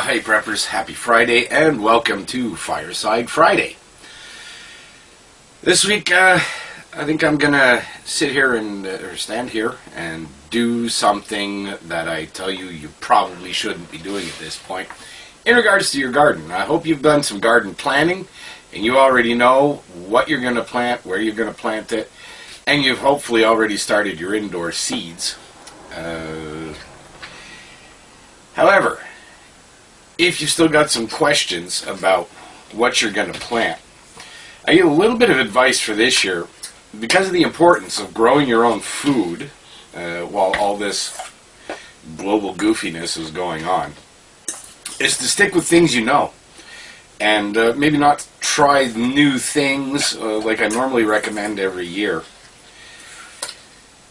Hey preppers, happy Friday and welcome to Fireside Friday. This week I think I'm gonna sit here or stand here and do something that I tell you you probably shouldn't be doing at this point in regards to your garden. I hope you've done some garden planning and you already know what you're gonna plant, where you're gonna plant it, and you've hopefully already started your indoor seeds. However, if you've still got some questions about what you're going to plant, I give a little bit of advice for this year because of the importance of growing your own food while all this global goofiness is going on, is to stick with things you know and maybe not try new things like I normally recommend every year.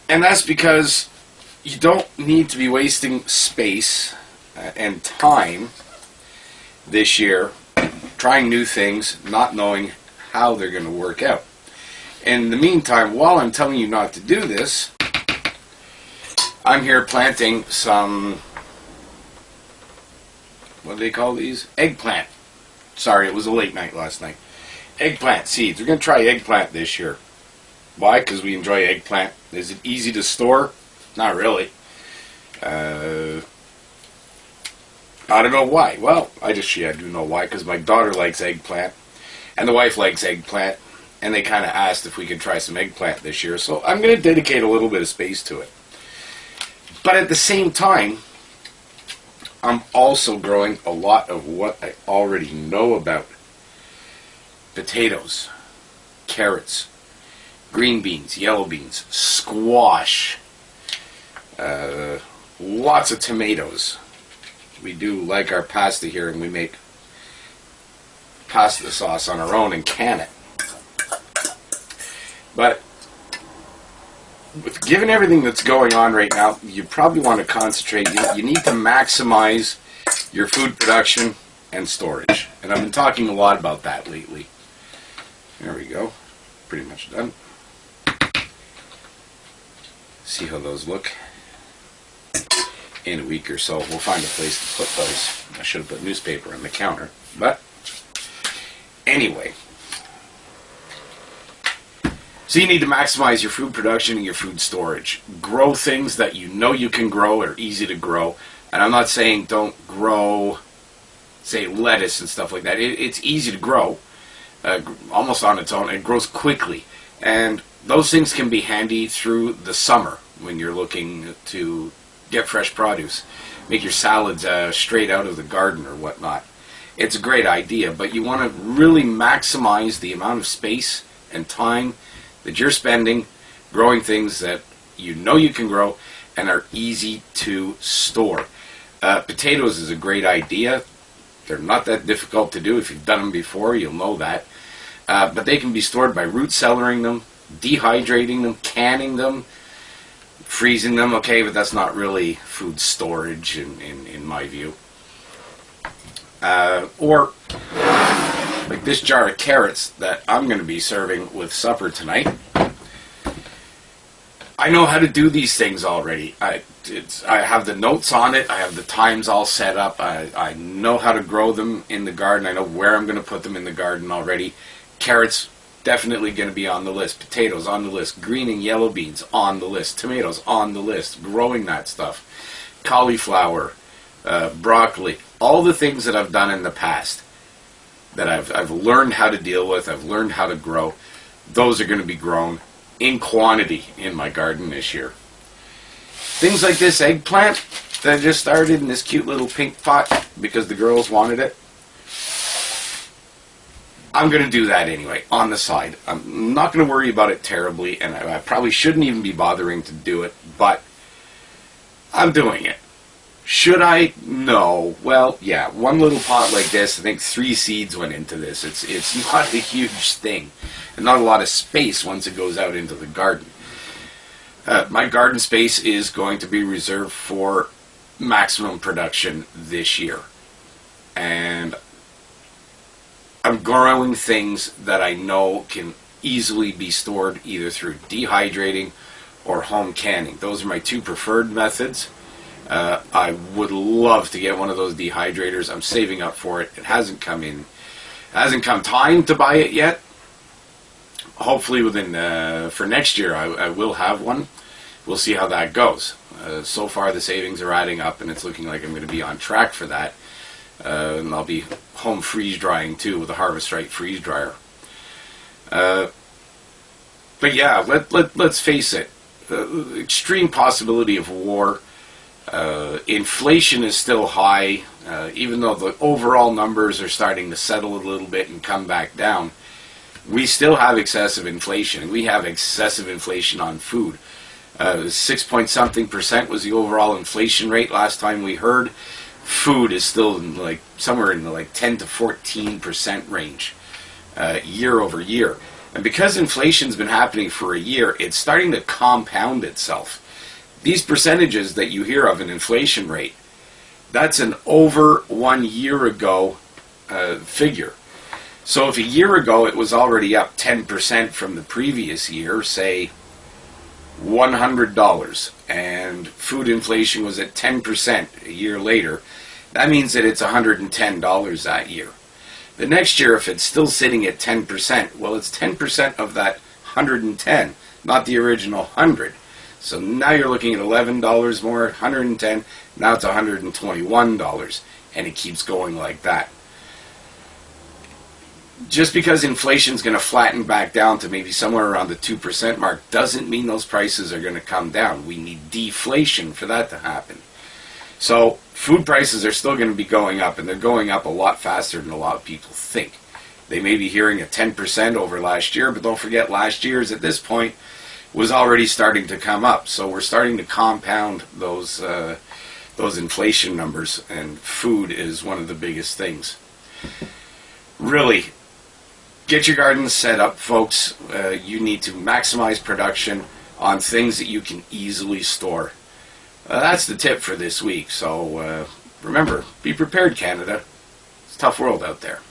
And that's because you don't need to be wasting space and time this year trying new things, not knowing how they're going to work out. In the meantime, while I'm telling you not to do this, I'm here planting some, what do they call these? Eggplant. Sorry, it was a late night last night. Eggplant seeds. We're going to try eggplant this year. Why? Because we enjoy eggplant. Is it easy to store? Not really. I don't know why. Well, I do know why, because my daughter likes eggplant, and the wife likes eggplant, and they kind of asked if we could try some eggplant this year, so I'm going to dedicate a little bit of space to it. But at the same time, I'm also growing a lot of what I already know about. Potatoes, carrots, green beans, yellow beans, squash, lots of tomatoes. We do like our pasta here, and we make pasta sauce on our own and can it. But given everything that's going on right now, you probably want to concentrate. You need to maximize your food production and storage. And I've been talking a lot about that lately. There we go. Pretty much done. See how those look. In a week or so, we'll find a place to put those. I should have put newspaper on the counter. But anyway, so you need to maximize your food production and your food storage. Grow things that you know you can grow, are easy to grow. And I'm not saying don't grow, say, lettuce and stuff like that. It's easy to grow, almost on its own. It grows quickly. And those things can be handy through the summer when you're looking to get fresh produce. Make your salads straight out of the garden or whatnot. It's a great idea, but you want to really maximize the amount of space and time that you're spending growing things that you know you can grow and are easy to store. Potatoes is a great idea. They're not that difficult to do. If you've done them before, you'll know that. But they can be stored by root cellaring them, dehydrating them, canning them, freezing them, okay, but that's not really food storage in my view. Or like this jar of carrots that I'm going to be serving with supper tonight. I know how to do these things already. I have the notes on it. I have the times all set up. I know how to grow them in the garden. I know where I'm going to put them in the garden already. Carrots, definitely going to be on the list. Potatoes on the list. Green and yellow beans on the list. Tomatoes on the list. Growing that stuff. Cauliflower, broccoli, all the things that I've done in the past that I've learned how to deal with, I've learned how to grow, those are going to be grown in quantity in my garden this year. Things like this eggplant that I just started in this cute little pink pot because the girls wanted it. I'm going to do that anyway, on the side. I'm not going to worry about it terribly, and I probably shouldn't even be bothering to do it, but I'm doing it. Should I? No. Well, yeah, one little pot like this, I think 3 seeds went into this. It's not a huge thing, and not a lot of space once it goes out into the garden. My garden space is going to be reserved for maximum production this year, and I'm growing things that I know can easily be stored either through dehydrating or home canning. Those are my 2 preferred methods. I would love to get one of those dehydrators. I'm saving up for it. It hasn't come in. Hasn't come time to buy it yet. Hopefully for next year I will have one. We'll see how that goes. So far the savings are adding up, and it's looking like I'm going to be on track for that. And I'll be home freeze drying too with a Harvest Right freeze dryer. But yeah, let's face it. Extreme possibility of war. Inflation is still high, even though the overall numbers are starting to settle a little bit and come back down. We still have excessive inflation, and we have excessive inflation on food. 6-point-something% was the overall inflation rate last time we heard. Food is still somewhere in the 10 to 14% range year over year. And because inflation's been happening for a year, it's starting to compound itself. These percentages that you hear of an inflation rate, that's an over 1 year ago figure. So if a year ago it was already up 10% from the previous year, say $100, and food inflation was at 10% a year later, that means that it's $110 that year. The next year, if it's still sitting at 10%, well, it's 10% of that 110, not the original 100. So now you're looking at $11 more, 110, now it's $121, and it keeps going like that. Just because inflation's going to flatten back down to maybe somewhere around the 2% mark doesn't mean those prices are going to come down. We need deflation for that to happen. So food prices are still going to be going up, and they're going up a lot faster than a lot of people think. They may be hearing a 10% over last year, but don't forget last year's at this point was already starting to come up. So we're starting to compound those inflation numbers, and food is one of the biggest things. Really, get your gardens set up, folks. You need to maximize production on things that you can easily store. That's the tip for this week. So remember, be prepared, Canada. It's a tough world out there.